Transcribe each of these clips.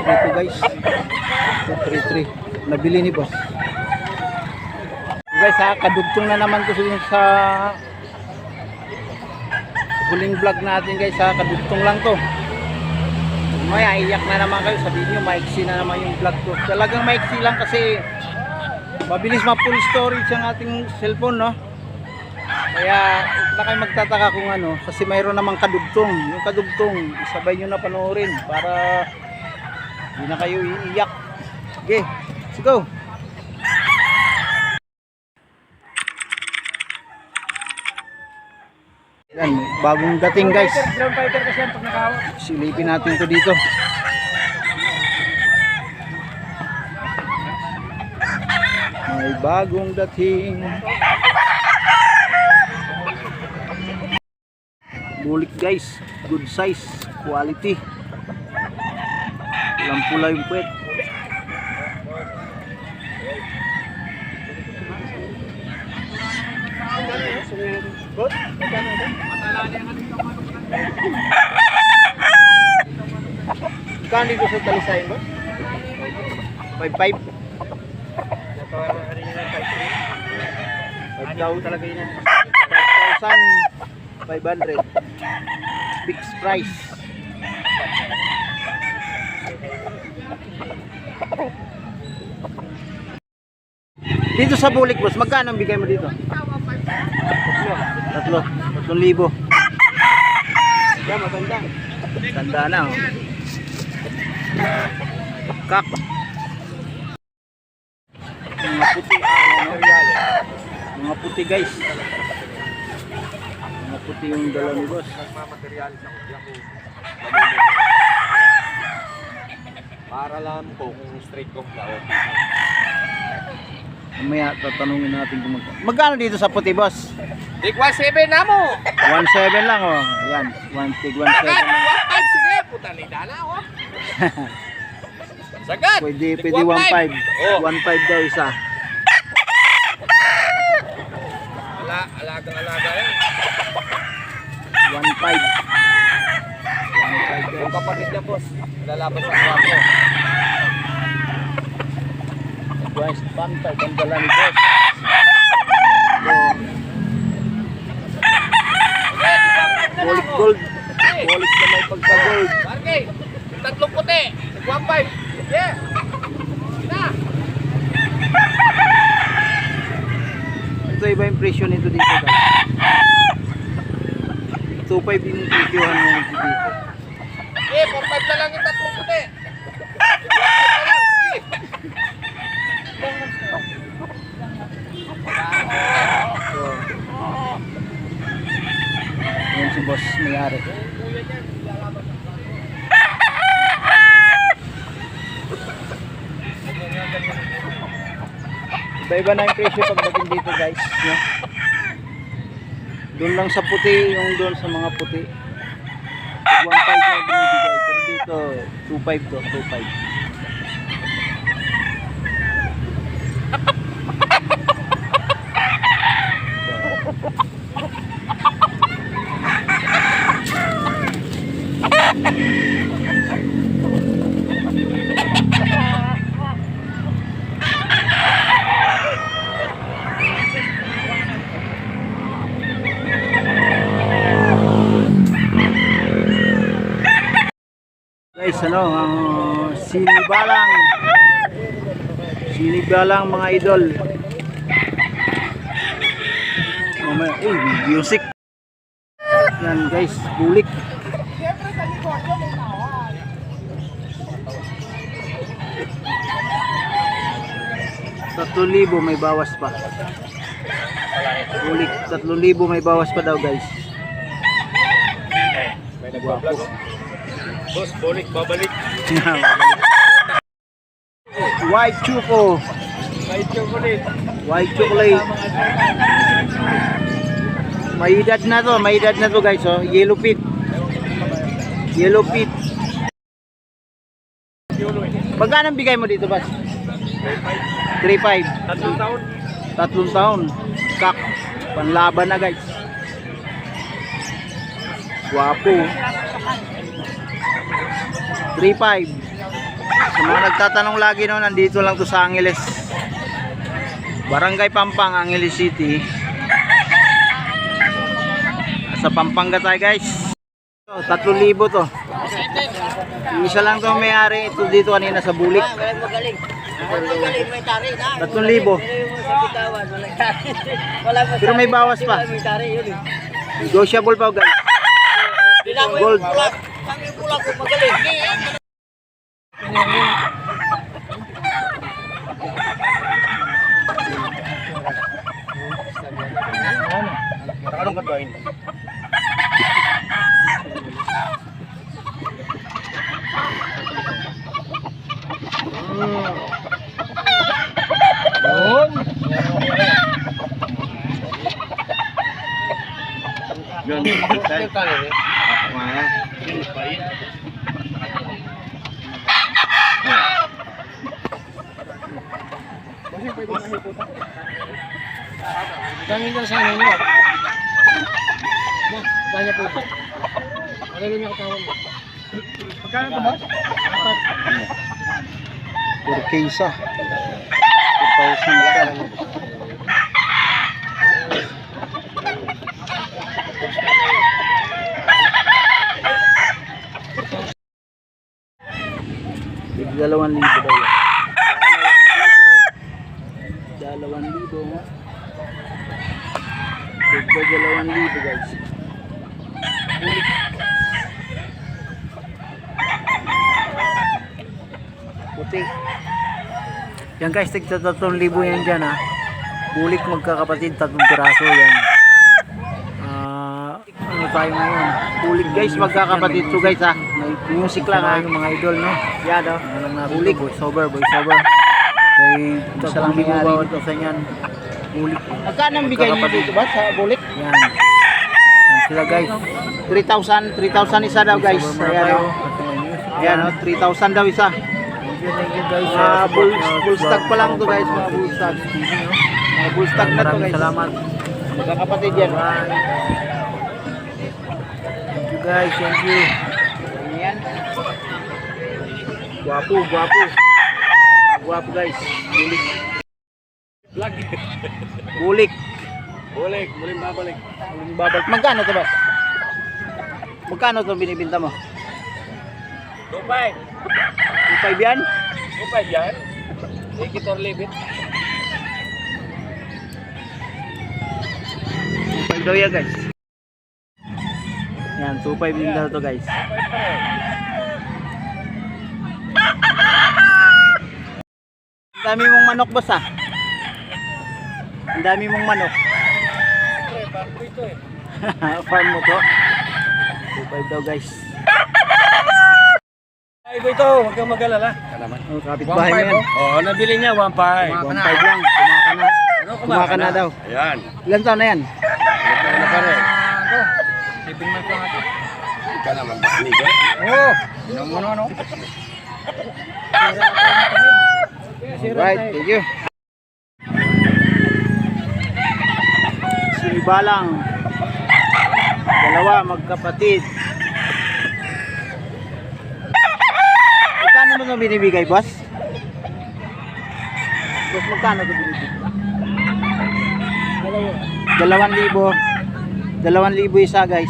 dito guys. 233. Nabili ni boss. Guys ha, kadugtong na naman ko sa huling vlog natin guys ha. Kadugtong lang to. May aiyak na naman kayo, sabihin nyo maiksi na naman yung vlog ko. Talagang maiksi lang kasi mabilis ma-full storage ang ating cellphone, no? Kaya na kayo magtataka kung ano, kasi mayroon namang kadugtong. Yung kadugtong, isabay nyo na panoorin para hindi na kayo iiyak. Okay, let's go! Yan, bagong dating guys. Silipin natin to dito. May bagong dating. Bulik guys, good size, quality. Pulang pula yung puwet. Kano dito sa talisayin mo? 5.5. 5,000 talaga yun. 5,500. Fixed price. Dito sa bulik boss, magkano ang bigay mo dito? 3,000. Yan, matanda. Tanda na oh. Kak. Mga puti. Mga puti guys. Mga puti yung dalaw ni boss. Nagmamaterialis ako diyan ko. Para lang po kung straight kong flower. Mamaya tatanungin natin kung magkano dito sa puti boss? Tig 17 na mo. 1.7 lang oh. Ayan, 1.7 lang. 1.5 sige, puta ni dana oh. Sagad. Pwede 1.5. 1.5 daw isa. Alaga yan. 1.5. Yung kapatid niya boss, lalaban sa kwarto. Guys, 1.5 ang dala ni boss. Gold gold. Gold na may pagka-gold. Barkay, tatlong puti. 1.5. Yeah. Na. Ito iba yung presyo nito dito guys. 2.5 din yung presyohan mo dito. Eh, 4.5 na lang yung tatlong puti. 4.5 na lang. So, yun si boss mayari. Iba-iba na yung presyo pagdating dito guys, no? Doon lang sa puti, yung doon sa mga puti 1.5 na binibigay, pero dito 2.5 to, 2.5. Guys, ano, sinibalang mga idol. Music. Yan guys, bulik. ₱3,000 may bawas pa. Bulik, 3,000 may bawas pa daw guys. May nagbablog. Boss, bulik, babalik. White choco. White chocolate. White chocolate. May edad na to guys oh. Yellow pit. Magkano ang bigay mo dito boss? 3.5. 3 taon. 3 taon. Kak. Panlaban na guys. Guwapo. 3.5. Sa mga nagtatanong lagi no, nandito lang to sa Angeles. Barangay Pampang, Angeles City. Sa Pampanga tayo guys. 3,000 to. Isa lang to may-ari. Ito dito kanina sa Bulik. 3,000. Pero may bawas pa. Negotiable pa guys. Gold. Anong gagawin? Yun. Dami ka sa inyo. Kanya po ito. Ano niyo katawan mo? Pagkano ito, boss? 4K isa. 2,000 isa. Big 2,000 daw yan. 2,000. Big 2,000 guys. Puti. Yan guys, tigta 3,000 yan dyan ha. Bulik magkakapatid, 3 piraso yan. Ano tayo ngayon? Bulik guys, magkakapatid to guys ha. May music lang ha. Yung mga idol no. Yan o. Bulik. Voice over. Kay isa lang may bawat isa yan. Bulik. Magkano ang bigay niyo dito ba sa Bulik? Yan. Yan sila guys. 3,000 isa daw guys. Ayan o. Ayan o, 3,000 daw isa. Thank you guys. Full stack pa lang to guys, mga full stack. Mga full stack na to Maraming guys. salamat. Magkakapatid yan. Bye. Thank you guys. Thank you. Yan. Guwapo. Guwapo guys. Bulik. Bulik. Muling babalik. Magkano to ba? Magkano to binibinta mo? 2,500. 2,500 yan? 2,500 yan. Take it or leave it. 2,500 daw yan guys. Yan, 2,500 din daw to guys. Ang dami mong manok boss ah. Ang dami mong manok. Farm mo to. 2,500 daw guys. Ay, ito, huwag kang mag-alala. Oh, kapitbahay mo yan. Oo, nabili niya 1,500. 1,500 lang. Kumaka na daw. Ayan. Ilan taon na yan? Ano pa rin? 7 months lang ito. Ika naman ba? Amigo? Oo. Inom mo no? Right, thank you. Sinibalang. Dalawa magkapatid. Magkano mo na binibigay, boss? Boss, magkano ito binibigay? 2,000. 2,000 isa, guys.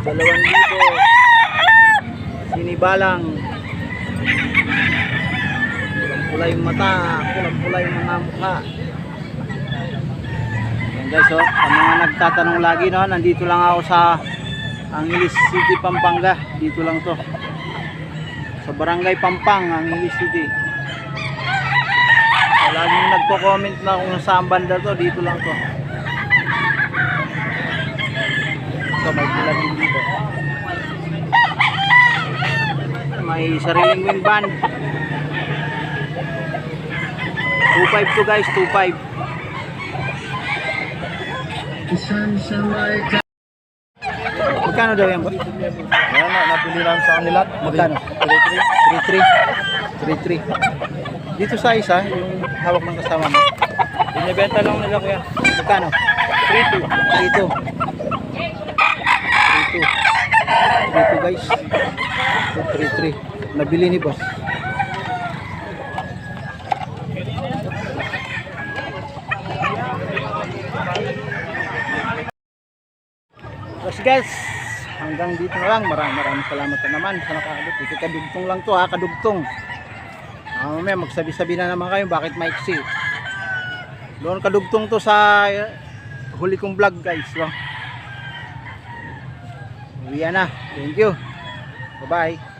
2,000. Sinibalang. Pulang-pula yung mata, pulang-pula yung mga mukha. Yan guys, oh, sa mga nagtatanong lagi no, nandito lang ako sa Angeles City, Pampanga. Dito lang to. Sa Barangay Pampang, Angeles City. So, laging nagko-comment na kung saan banda to, dito lang to. So, may pula din dito. May sariling wing band. 2,500 to guys, 2,500. Magkano daw yan ba? Ayan na, nabili lang sa kanila. Magkano? 3,300. 3,300. Dito sa isa, yung hawak ng kasama mo. Binibenta lang nila kuya. Magkano? 3,200. 3,200. 3,200 guys. 233. Nabili ni boss. Yes guys, hanggang dito na lang. Maraming salamat na naman sa nakakabot. Ito kadugtong lang to ha, kadugtong. Mamaya magsabi-sabi na naman kayo bakit maiksi. Doon kadugtong to sa huli kong vlog guys. No? Uwi na. Thank you. Bye bye.